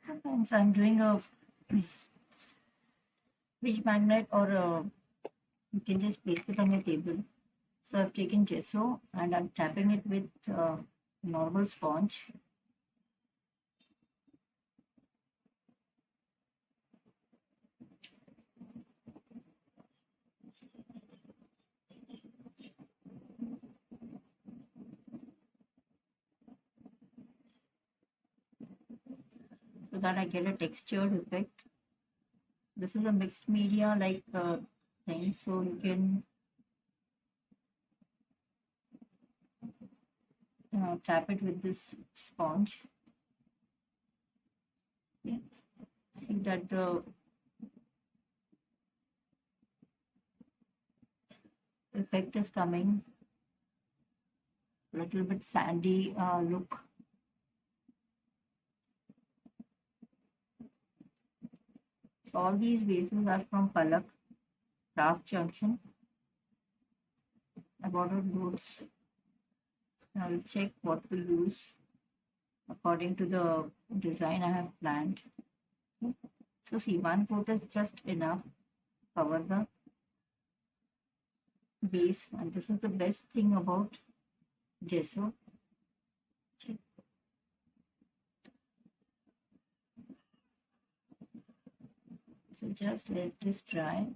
And so I'm doing a fridge magnet, or you can just place it on your table. So I've taken gesso and I'm tapping it with normal sponge. So that I get a textured effect. This is a mixed media like thing, so you can tap it with this sponge. Okay. See that the effect is coming, a little bit sandy look. So all these vases are from Palak Craft Junction. I ordered loads. I will check what to use according to the design I have planned. So see, one coat is just enough to cover the base, and this is the best thing about gesso. Check. So just let this dry.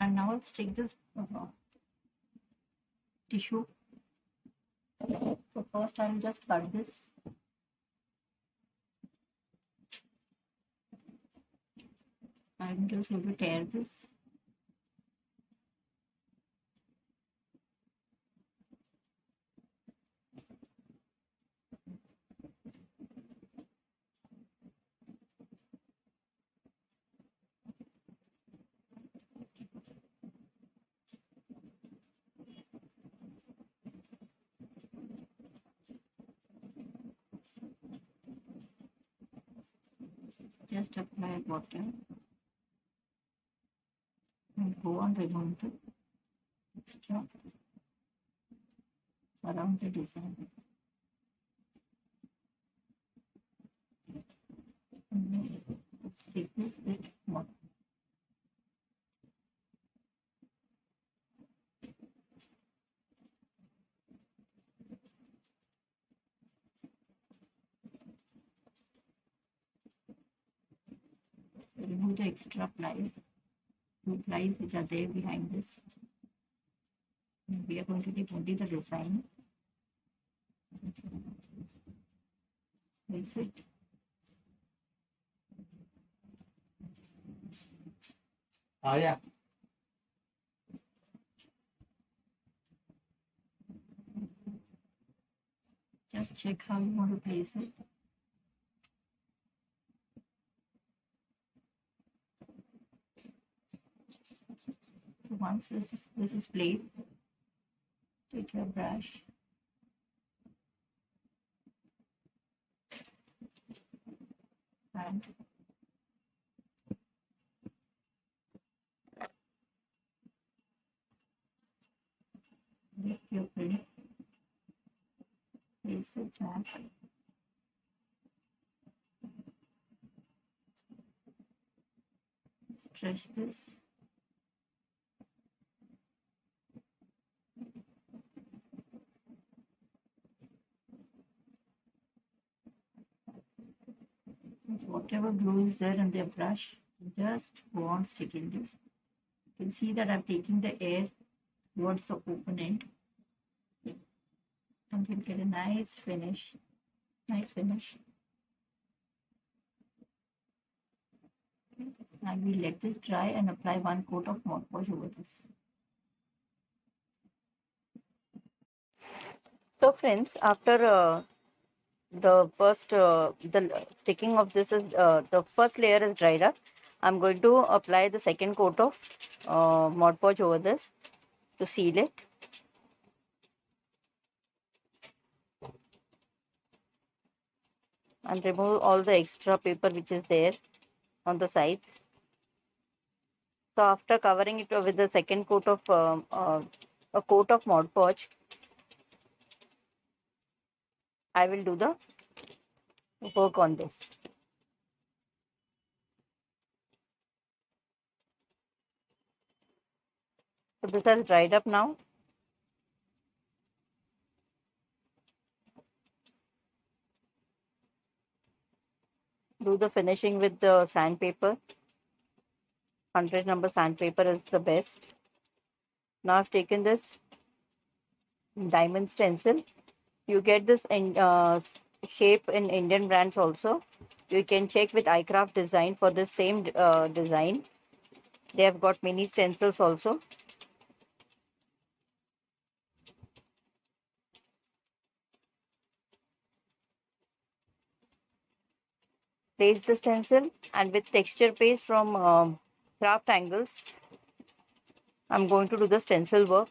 And now let's take this tissue. So first I will just cut this. I'm just going to tear this. Just apply water and go on removing the extra around the design. And let's take this with water. Remove the extra plies, two plies which are there behind this. And we are going to take only the design. Place it. Oh yeah. Just check how you want to place it. So once this is placed, take your brush and lift your print, place it back. Stretch this. Whatever glue is there in the brush, just go on sticking this. You can see that I'm taking the air towards the open end, and you'll get a nice finish. Nice finish. Okay. And we let this dry and apply one coat of Modpodge over this. So friends, after the first the sticking of this is the first layer is dried up, I'm going to apply the second coat of Modpodge over this to seal it. and remove all the extra paper which is there on the sides. So after covering it with the second coat of a coat of Modpodge, I will do the work on this. So this has dried up now. Do the finishing with the sandpaper. 100 number sandpaper is the best. Now I've taken this diamond stencil. You get this in shape in Indian brands also. You can check with iCraft Design for the same design. They have got mini stencils also. Place the stencil, and with texture paste from Craft Angles, I'm going to do the stencil work.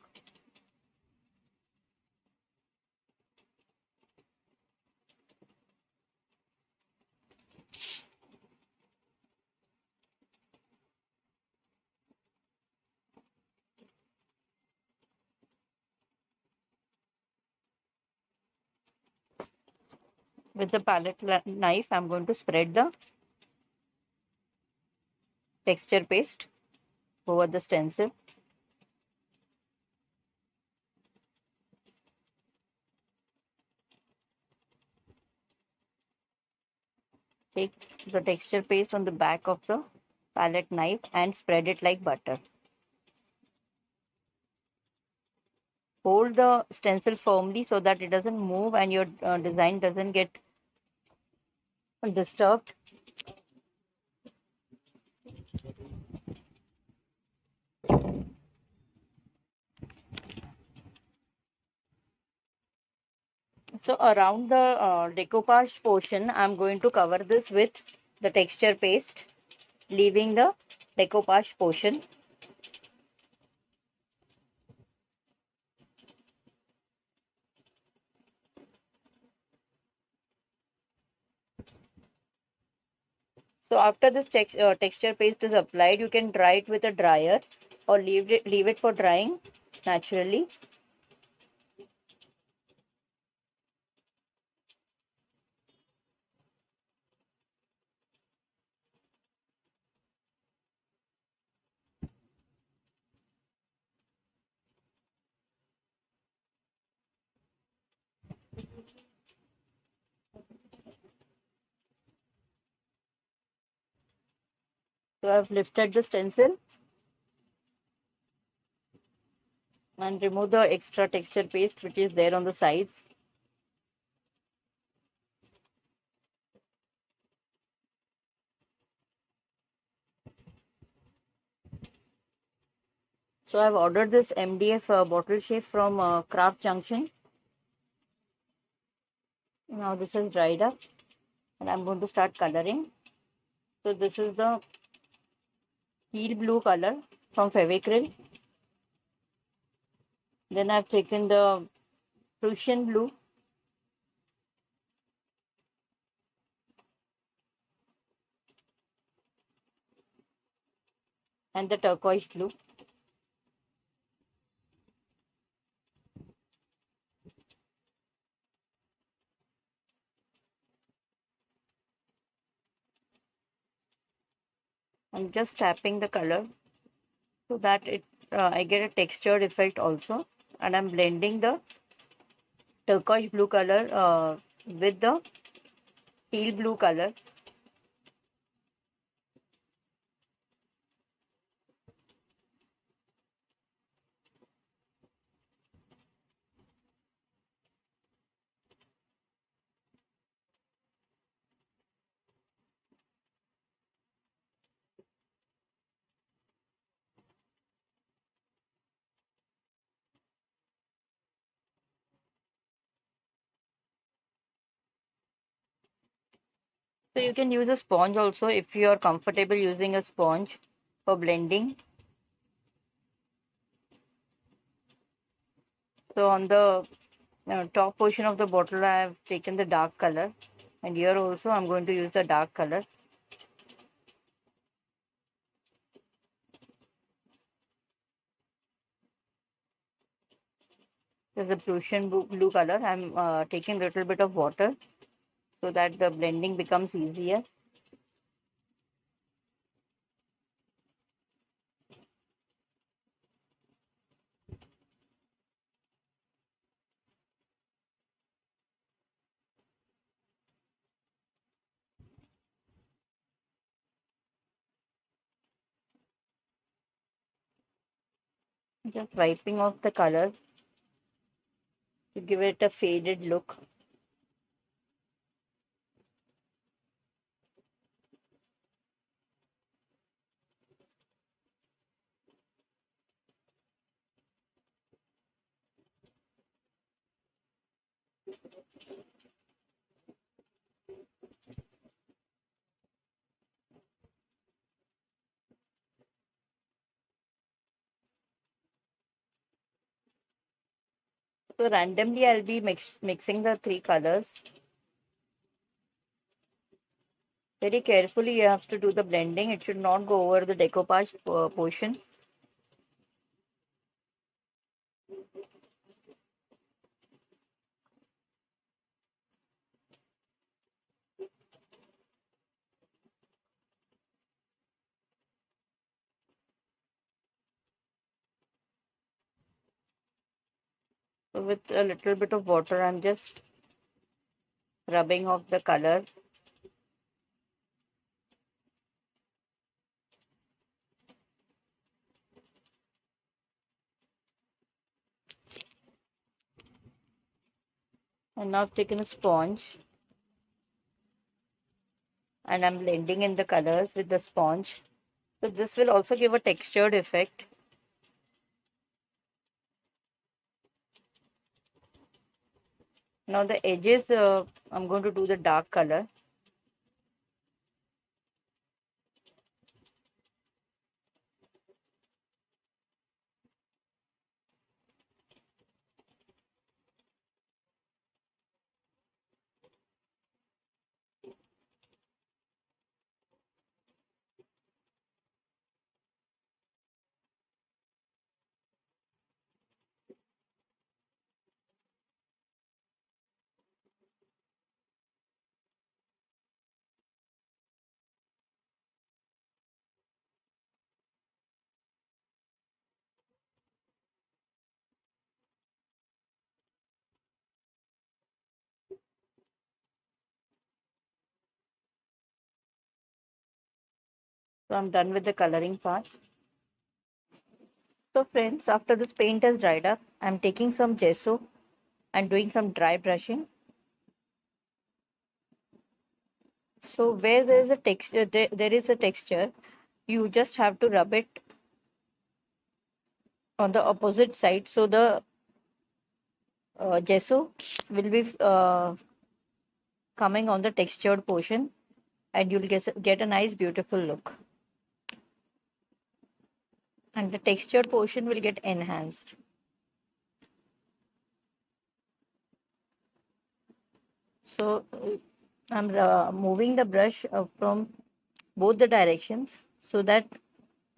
With the palette knife, I'm going to spread the texture paste over the stencil. Take the texture paste on the back of the palette knife and spread it like butter. Hold the stencil firmly so that it doesn't move and your design doesn't get disturbed. So around the decoupage portion, I'm going to cover this with the texture paste, leaving the decoupage portion. So after this texture paste is applied, you can dry it with a dryer or leave it for drying naturally. So I've lifted the stencil and remove the extra texture paste which is there on the sides. So I've ordered this MDF bottle shape from Craft Junction. Now this is dried up and I'm going to start coloring. So this is the teal blue color from Fevicryl. Then I've taken the Prussian blue. And the turquoise blue. I'm just tapping the color so that I get a textured effect also, and I'm blending the turquoise blue color with the teal blue color. So you can use a sponge also if you are comfortable using a sponge for blending. So on the top portion of the bottle, I have taken the dark color And here also I'm going to use the dark color. This is the Prussian blue color. I'm taking a little bit of water so that the blending becomes easier. Just wiping off the color to give it a faded look. So randomly I'll be mixing the three colors. Very carefully you have to do the blending. It should not go over the decoupage portion. So with a little bit of water, I'm just rubbing off the color. And now I've taken a sponge and I'm blending in the colors with the sponge. So this will also give a textured effect. Now the edges, I'm going to do the dark color. So I'm done with the coloring part. So friends, after this paint has dried up, I'm taking some gesso and doing some dry brushing. So where there is a texture, there is a texture, you just have to rub it on the opposite side. So the gesso will be coming on the textured portion and you'll get a nice beautiful look. And the textured portion will get enhanced. So I'm moving the brush from both the directions so that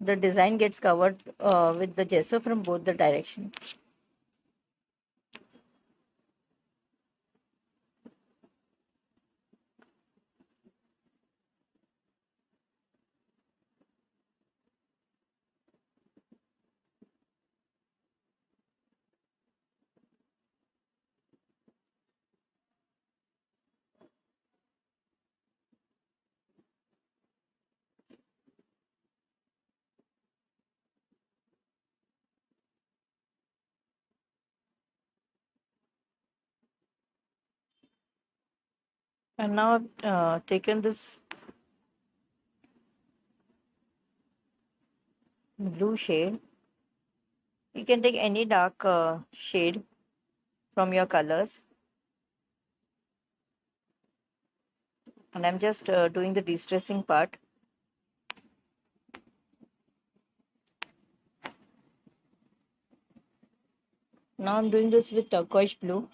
the design gets covered with the gesso from both the directions. And now I've taken this blue shade. You can take any dark shade from your colors. And I'm just doing the de-stressing part. Now I'm doing this with turquoise blue.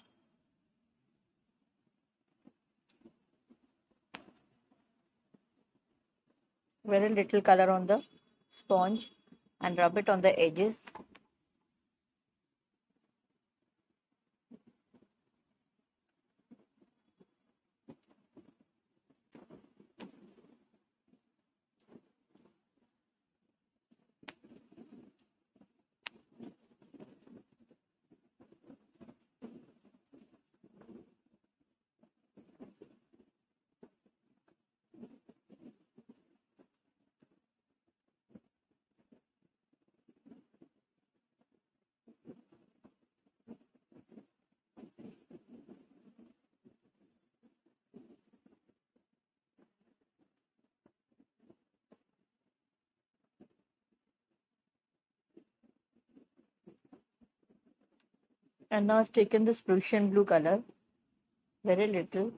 very little color on the sponge and rub it on the edges. And now I've taken this Prussian blue color, very little,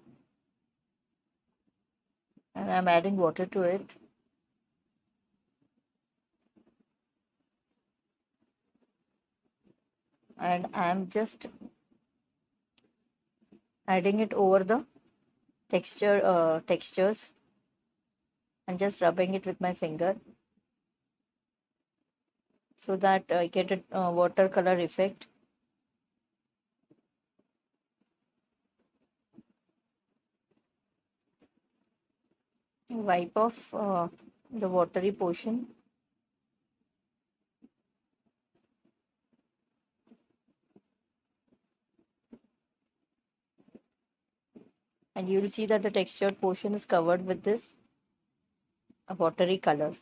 and I'm adding water to it. And I'm just adding it over the textures and just rubbing it with my finger so that I get a watercolor effect. Wipe off the watery portion. And you will see that the textured portion is covered with this watery color.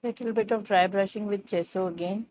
Little bit of dry brushing with gesso again.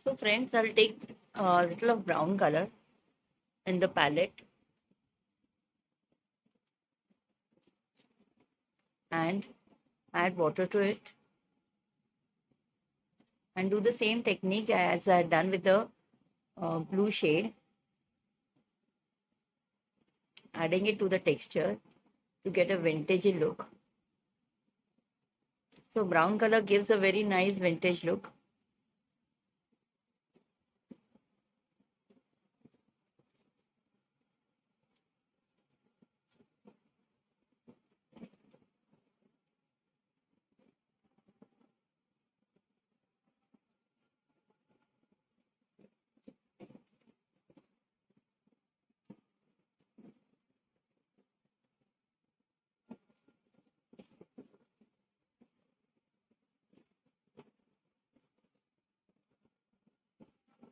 So friends, I'll take a little of brown color in the palette and add water to it and do the same technique as I had done with the blue shade, adding it to the texture to get a vintagey look. So brown color gives a very nice vintage look.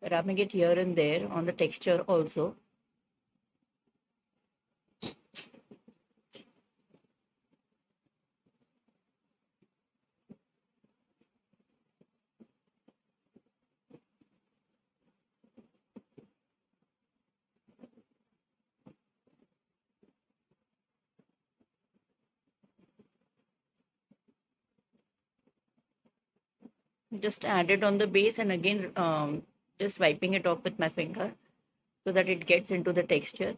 Rubbing it here and there on the texture also. Just add it on the base and again just wiping it off with my finger so that it gets into the texture.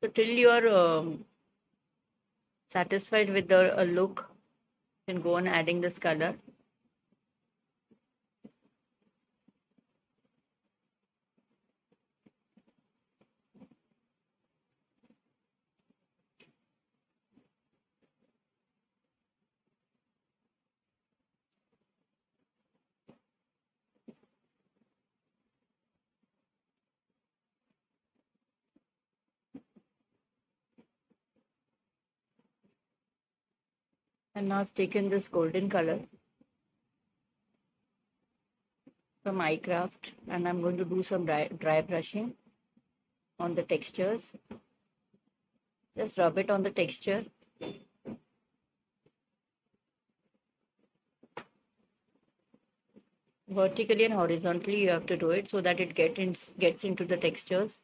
So till you are satisfied with the look, you can go on adding this color. And now I've taken this golden color from iCraft and I'm going to do some dry brushing on the textures. Just rub it on the texture. Vertically and horizontally you have to do it so that it gets into the textures.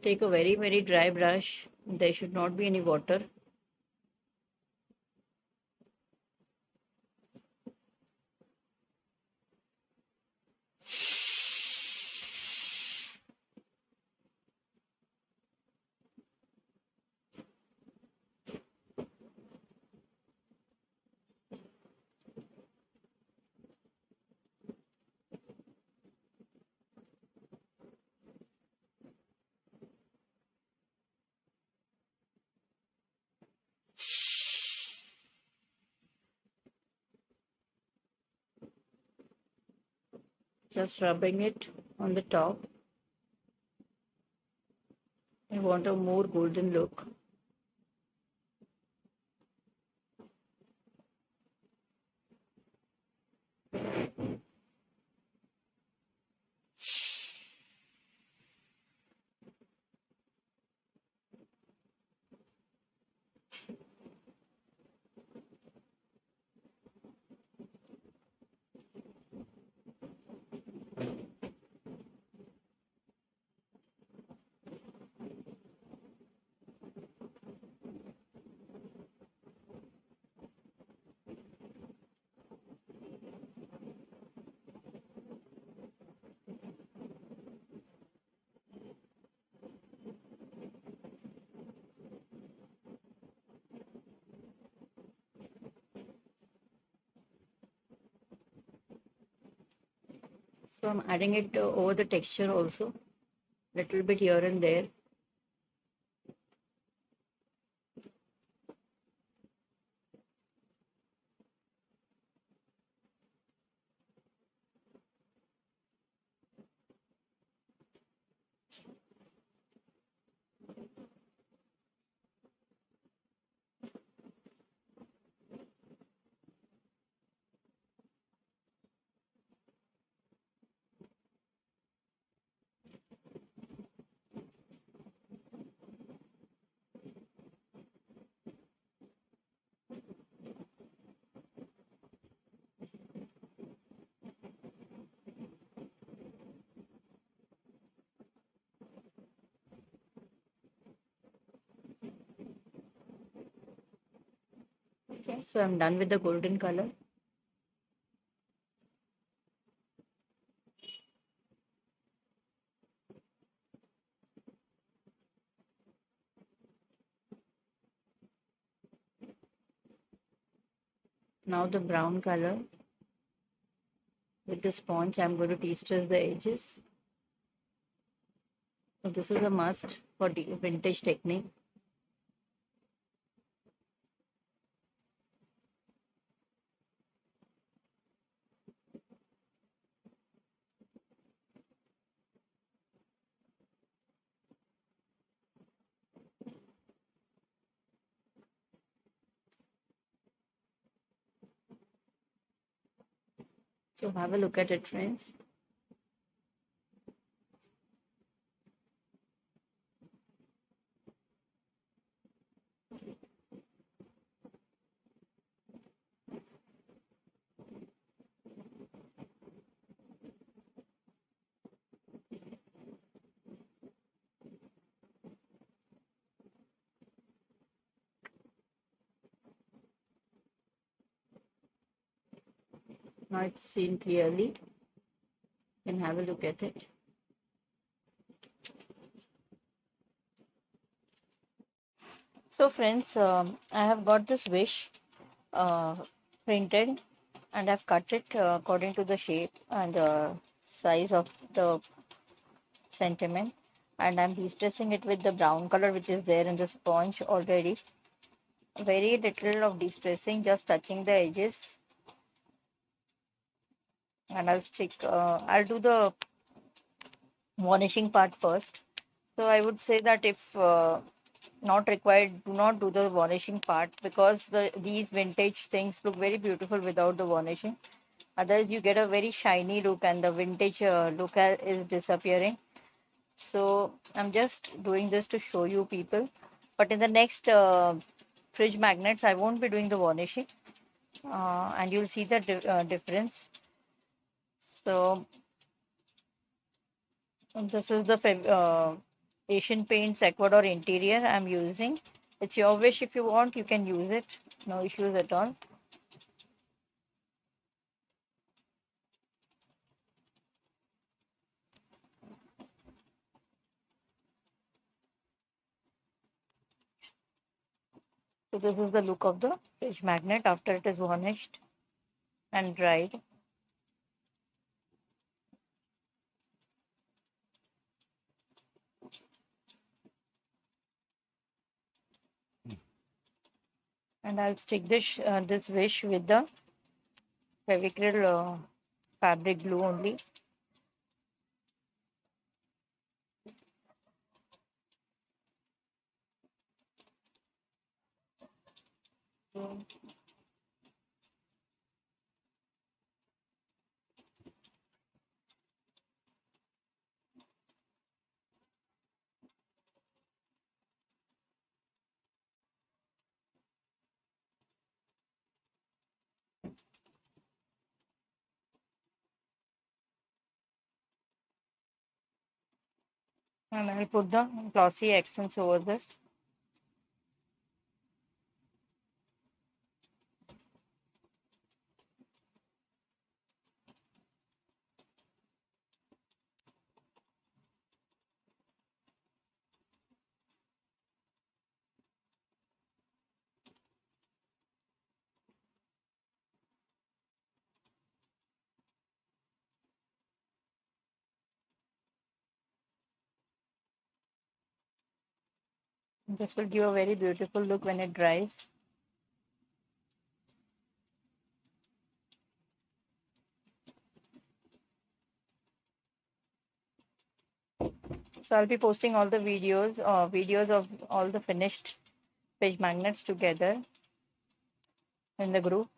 Take a very dry brush. There should not be any water. Just rubbing it on the top. I want a more golden look. So I'm adding it over the texture also, little bit here and there. Okay, so I'm done with the golden color. Now the brown color. With the sponge, I'm going to de-stress the edges. So this is a must for the vintage technique. So have a look at it, friends. Now it's seen clearly. You can have a look at it. So friends, I have got this wish printed, and I've cut it according to the shape and size of the sentiment, and I'm de-stressing it with the brown color which is there in the sponge already. Very little of de-stressing, just touching the edges, and I'll do the varnishing part first. So I would say that if not required, do not do the varnishing part, because these vintage things look very beautiful without the varnishing. Otherwise, you get a very shiny look, and the vintage look is disappearing. So I'm just doing this to show you people. But in the next fridge magnets, I won't be doing the varnishing, and you'll see the difference. So this is the Asian Paints Acquadur interior I'm using. It's your wish. If you want, you can use it. No issues at all. So this is the look of the fridge magnet after it is varnished and dried. And I'll stick this wish with the Fevicryl fabric glue only. And I'll put the glossy accents over this. This will give a very beautiful look when it dries. So I'll be posting all the videos of all the finished fridge magnets together in the group.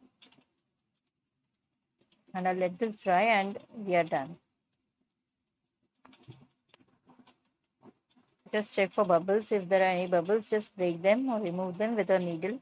And I'll let this dry and we are done. Just check for bubbles. If there are any bubbles, just break them or remove them with a needle.